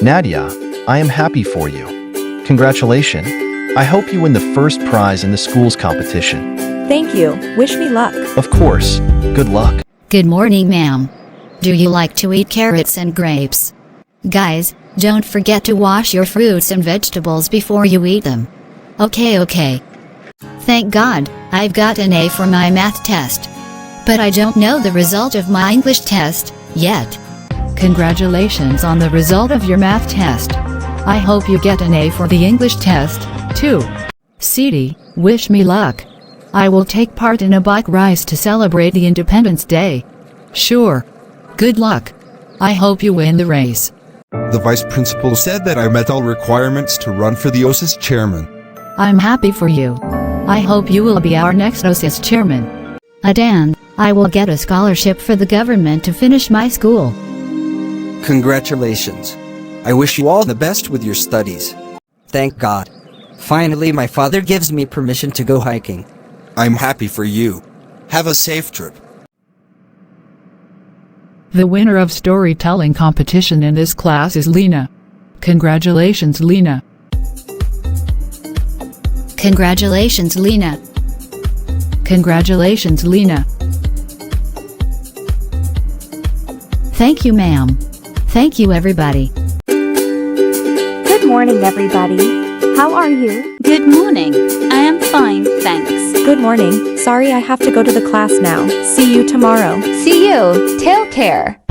Nadia, I am happy for you. Congratulations. I hope you win the first prize in the school's competition. Thank you. Wish me luck. Of course. Good luck. Good morning, ma'am. Do you like to eat carrots and grapes? Guys, don't forget to wash your fruits and vegetables before you eat them. Okay. Thank God, I've got an A for my math test. But I don't know the result of my English test yet. Congratulations on the result of your math test. I hope you get an A for the English test, too. Sidi, wish me luck. I will take part in a bike race to celebrate the Independence Day. Sure. Good luck. I hope you win the race. The vice principal said that I met all requirements to run for the OSIS chairman. I'm happy for you. I hope you will be our next OSIS chairman. Adan, I will get a scholarship for the government to finish my school. Congratulations. I wish you all the best with your studies. Thank God. Finally, my father gives me permission to go hiking. I'm happy for you. Have a safe trip. The winner of storytelling competition in this class is Lena. Congratulations, Lena. Congratulations, Lena. Congratulations, Lena. Thank you, ma'am. Thank you, everybody. Good morning, everybody. How are you? Good morning. I am fine, thanks. Good morning. Sorry I have to go to the class now. See you tomorrow. See you. Take care.